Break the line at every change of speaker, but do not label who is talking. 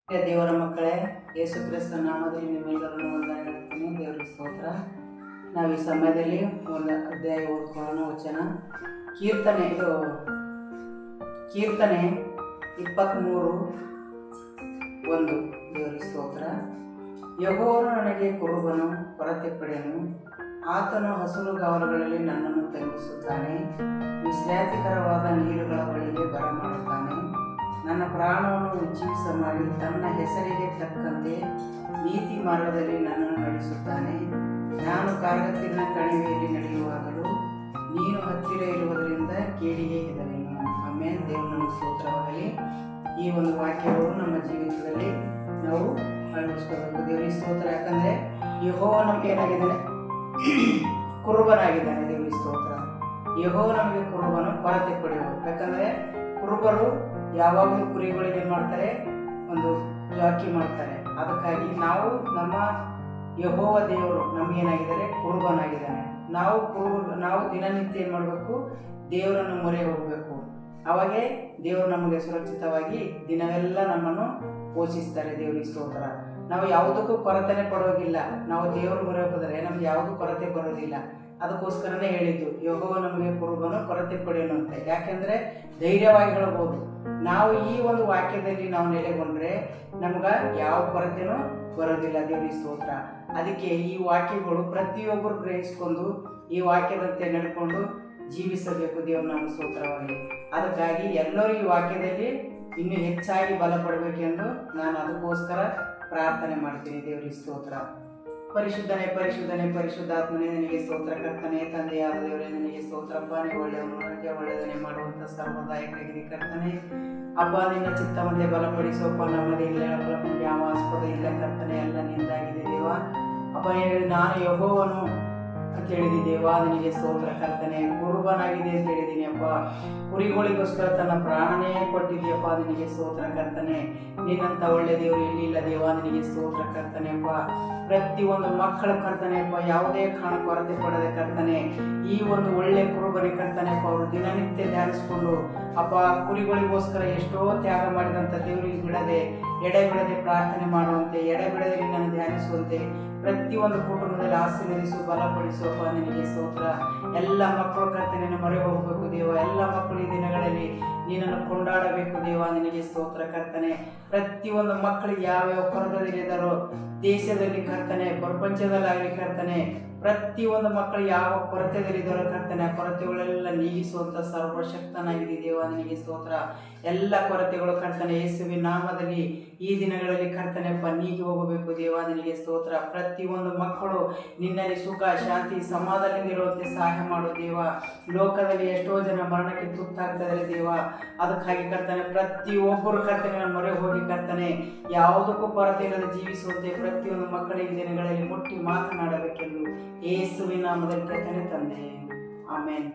ದೇವರ ಮಕ್ಕಳೇ, ಯೇಸು ಕ್ರಿಸ್ತ ನಾಮದಲ್ಲಿ ನಿಮ್ಮೆಲ್ಲರನ್ನು ವಂದನೆ ಹೇಳ್ತೀನಿ. ದೇವರಿಗೆ ಸ್ತೋತ್ರ. ನಾವು ಈ ಸಮಯದಲ್ಲಿ ಒಂದು ಅಧ್ಯಾಯ ಓದ್ಕೊಳ್ಳೋಣ. ವಚನ ಕೀರ್ತನೆ 23:1. ದೇವರಿಗೆ ಸ್ತೋತ್ರ. ಯೆಹೋವನು ನನಗೆ ಕುರುಬನು, ಕೊರತೆ ಪಡೆಯನು. ಆತನು ಹಸುರುಗಾವಲುಗಳಲ್ಲಿ ನನ್ನನ್ನು ತಂಗಿಸುತ್ತಾನೆ. ವಿಶ್ರಾಂತಿಕರವಾದ ನೀರುಗಳ ಬಳಿಗೆ ಬರಮಾಡುತ್ತಾನೆ. ನನ್ನ ಪ್ರಾಣವನ್ನು ಉಜ್ಜೀವಿಸ ಮಾಡಿ ತನ್ನ ಹೆಸರಿಗೆ ತಕ್ಕಂತೆ ನೀತಿ ಮಾರ್ಗದಲ್ಲಿ ನನ್ನನ್ನು ನಡೆಸುತ್ತಾನೆ. ನಾನು ಕಾರ್ಗತ್ತಿನ ಕಣಿವೆಯಲ್ಲಿ ನಡೆಯುವಾಗಲೂ ನೀನು ಹತ್ತಿರ ಇರುವುದರಿಂದ ಕೇಡಿಗೆ ಹೆದರೆನು. ಆಮೇಲೆ ದೇವರನ್ನು ಸ್ತೋತ್ರವಾಗಲಿ. ಈ ಒಂದು ವಾಕ್ಯಗಳು ನಮ್ಮ ಜೀವಿತದಲ್ಲಿ ನಾವು ಅಳವಡಿಸ್ಕೋಬೇಕು. ದೇವರಿಗೆ ಸ್ತೋತ್ರ. ಯಾಕಂದರೆ ಯೆಹೋವ ನಮಗೆ ಏನಾಗಿದ್ದಾನೆ? ಕುರುಬನಾಗಿದ್ದಾನೆ. ದೇವರಿಗೆ ಸ್ತೋತ್ರ. ಯೆಹೋವ ನಮಗೆ ಕುರುಬನು, ಕೊರತೆ ಪಡೆಯುವುದು. ಯಾಕಂದರೆ ಕುರುಬರು ಯಾವಾಗಲೂ ಕುರಿಗಳಿಗೆ ಏನು ಮಾಡ್ತಾರೆ? ಒಂದು ಜಾಕಿ ಮಾಡ್ತಾರೆ. ಅದಕ್ಕಾಗಿ ನಾವು ನಮ್ಮ ಯೆಹೋವ ದೇವರು ನಮಗೇನಾಗಿದ್ದಾರೆ? ಕುರುಬನಾಗಿದ್ದಾನೆ. ನಾವು ದಿನನಿತ್ಯ ಏನು ಮಾಡಬೇಕು? ದೇವರನ್ನು ಮೊರೆ ಹೋಗಬೇಕು. ಅವಾಗೇ ದೇವರು ನಮಗೆ ಸುರಕ್ಷಿತವಾಗಿ ದಿನವೆಲ್ಲ ನಮ್ಮನ್ನು ಪೋಷಿಸ್ತಾರೆ. ದೇವರಿಗೆ ಸ್ತೋತ್ರ. ನಾವು ಯಾವುದಕ್ಕೂ ಕೊರತೆನೇ ಪಡೋಗಿಲ್ಲ. ನಾವು ದೇವರು ಮೊರೆ ಹೋದರೆ ನಮ್ಗೆ ಯಾವುದೂ ಕೊರತೆ ಬರೋದಿಲ್ಲ. ಅದಕ್ಕೋಸ್ಕರನೇ ಹೇಳಿದ್ದು ಯೆಹೋವ ನಮಗೆ ಕುರುಬನು, ಕೊರತೆ ಪಡೆಯನು ಅಂತ. ಯಾಕೆಂದರೆ ಧೈರ್ಯವಾಗಿ ಹೇಳ್ಬೋದು, ನಾವು ಈ ಒಂದು ವಾಕ್ಯದಲ್ಲಿ ನಾವು ನೆಲೆಗೊಂಡ್ರೆ ನಮ್ಗೆ ಯಾವ ಕೊರತೆನೂ ಬರೋದಿಲ್ಲ. ದೇವರಿಗೆ ಸ್ತೋತ್ರ. ಅದಕ್ಕೆ ಈ ವಾಕ್ಯಗಳು ಪ್ರತಿಯೊಬ್ಬರು ಗ್ರಹಿಸ್ಕೊಂಡು ಈ ವಾಕ್ಯದಂತೆ ನಡ್ಕೊಂಡು ಜೀವಿಸಬೇಕು. ದೇವರು ನಮ್ಮ ಸ್ತೋತ್ರವಾಗಲಿ. ಅದಕ್ಕಾಗಿ ಎಲ್ಲರೂ ಈ ವಾಕ್ಯದಲ್ಲಿ ಇನ್ನೂ ಹೆಚ್ಚಾಗಿ ಬಲಪಡಬೇಕೆಂದು ನಾನು ಅದಕ್ಕೋಸ್ಕರ ಪ್ರಾರ್ಥನೆ ಮಾಡ್ತೀನಿ. ದೇವರಿಗೆ ಸ್ತೋತ್ರ. ಪರಿಶುದ್ಧನೇ ಪರಿಶುದ್ಧನೇ ಪರಿಶುದ್ಧಾತ್ಮನೇ ನಿನಗೆ ಸ್ತೋತ್ರ. ಕರ್ತನೆ, ತಂದೆಯಾದ ದೇವರೇ ನಿನಗೆ ಸ್ತೋತ್ರಪ್ಪ. ನೀವು ಒಳ್ಳೆಯವನು, ನನಗೆ ಒಳ್ಳೆಯದನ್ನೇ ಮಾಡುವಂಥ ಸರ್ವದಾಯಕನಾಗಿರಿ ಕರ್ತನೆ. ಅಪ್ಪ, ನಿನ್ನ ಚಿತ್ತವಂತೆ ಬಲಪಡಿಸೋಪ್ಪ. ನಮ್ಮದೇ ಇಲ್ಲ, ನಮಗೆ ಯಾವ ಆಸ್ಪದ ಇಲ್ಲ ಕರ್ತನೆ, ಎಲ್ಲ ನಿಂದಾಗಿದೆ ದೇವ. ಅಪ್ಪ, ಹೇಳಿ ನಾನು ಯೆಹೋವನು ಅಂತ ಹೇಳಿದಿ ದೇವ. ನಿನಗೆ ಸ್ತೋತ್ರ ಕರ್ತನೆ. ಕುರುಬನಾಗಿದೆ ಅಂತ ಹೇಳಿದ್ದೀನಿ ಅಪ್ಪ. ಕುರಿಗಳಿಗೋಸ್ಕರ ತನ್ನ ಪ್ರಾಣನೇ ಕೊಟ್ಟಿದ್ದೀಯಪ್ಪ. ನಿನಗೆ ಸ್ತೋತ್ರ ಕರ್ತನೆ. ನಿನ್ನಂಥ ಒಳ್ಳೆ ದೇವರು ಎಲ್ಲಿಲ್ಲ ದೇವ. ನಿನಗೆ ಸ್ತೋತ್ರ ಕರ್ತನೆ ಅಪ್ಪ. ಪ್ರತಿಯೊಂದು ಮಕ್ಕಳ ಕರ್ತನೆ ಅಪ್ಪ, ಯಾವುದೇ ಕಾರಣ ಕೊರತೆ ಪಡದೆ ಕರ್ತನೆ, ಈ ಒಂದು ಒಳ್ಳೆ ಕುರುಬನೆ ಕರ್ತನೆ ಅಪ್ಪ. ಅವರು ದಿನನಿತ್ಯ ಧ್ಯಾನಿಸ್ಕೊಂಡು ಅಪ್ಪ ಕುರಿಗಳಿಗೋಸ್ಕರ ಎಷ್ಟೋ ತ್ಯಾಗ ಮಾಡಿದಂಥ ದೇವರಿಗೆ ಬಿಡದೆ, ಎಡೆ ಬಿಡದೆ ಪ್ರಾರ್ಥನೆ ಮಾಡುವಂತೆ, ಎಡೆ ಬಿಡದೆ ನಿನ್ನನ್ನು ಧ್ಯಾನಿಸುವಂತೆ ಪ್ರತಿಯೊಂದು ಕುಟುಂಬದಲ್ಲಿ ಆಶೀರ್ವದಿಸು, ಬಲಪಡಿಸುವಪ್ಪ. ನಿನಗೆ ಸ್ತೋತ್ರ. ಎಲ್ಲ ಮಕ್ಕಳು ಕರ್ತನೆ ಮೊರೆ ಹೋಗಬೇಕು ದೇವ. ಎಲ್ಲ ಮಕ್ಕಳು ಈ ದಿನಗಳಲ್ಲಿ ನೀನನ್ನು ಕೊಂಡಾಡಬೇಕು ದೇವ. ನಿನಗೆ ಸ್ತೋತ್ರ ಕರ್ತನೆ. ಪ್ರತಿಯೊಂದು ಮಕ್ಕಳಿಗೆ ಯಾವ್ಯಾವ ಕೊರತೆಯಲ್ಲಿದ್ದಾರೋ ದೇಶದಲ್ಲಿ ಕರ್ತನೆ, ಪ್ರಪಂಚದಲ್ಲಾಗಲಿ ಕರ್ತನೆ, ಪ್ರತಿಯೊಂದು ಮಕ್ಕಳು ಯಾವ ಕೊರತೆಯಲ್ಲಿದ್ದಾರೋ ಕರ್ತನೆ, ಆ ಕೊರತೆಗಳೆಲ್ಲ ನೀಗಿಸುವಂಥ ಸರ್ವಶಕ್ತನಾಗಿದೆ ದೇವ. ನಿನಗೆ ಸ್ತೋತ್ರ. ಎಲ್ಲ ಕೊರತೆಗಳು ಕರ್ತನೆ ಯೇಸುವಿನ ನಾಮದಲ್ಲಿ ಈ ದಿನಗಳಲ್ಲಿ ಕರ್ತನೆಪ್ಪ ನೀಗಿ ಹೋಗಬೇಕು ದೇವ. ನಿನಗೆ ಸ್ತೋತ್ರ. ಪ್ರತಿಯೊಂದು ಮಕ್ಕಳು ನಿನ್ನಲ್ಲಿ ಸುಖ, ಶಾಂತಿ, ಸಮಾಧಾನದಿಂದಿರುವಂತೆ ಸಹಾಯ ಮಾಡು ದೇವ. ಲೋಕದಲ್ಲಿ ಎಷ್ಟೋ ಜನ ಮರಣಕ್ಕೆ ತುತ್ತಾಗ್ತಿದ್ದಾರೆ ದೇವ. ಅದಕ್ಕಾಗಿ ಕರ್ತನೆ ಪ್ರತಿಯೊಬ್ಬರು ಕರ್ತನೆ ಮೊರೆ ಹೋಗಿ ಕರ್ತನೆ ಯಾವುದಕ್ಕೂ ಕೊರತೆ ಇಲ್ಲದೆ ಜೀವಿಸುವಂತೆ ಪ್ರತಿಯೊಂದು ಮಕ್ಕಳಿಗೆ ದಿನಗಳಲ್ಲಿ ಮುಟ್ಟಿ ಮಾತನಾಡಬೇಕೆಂದು ಯೇಸುವಿನ ನಾಮದಲ್ಲಿ ಕರ್ತನೆ ತಂದೆ. ಆಮೇನ್.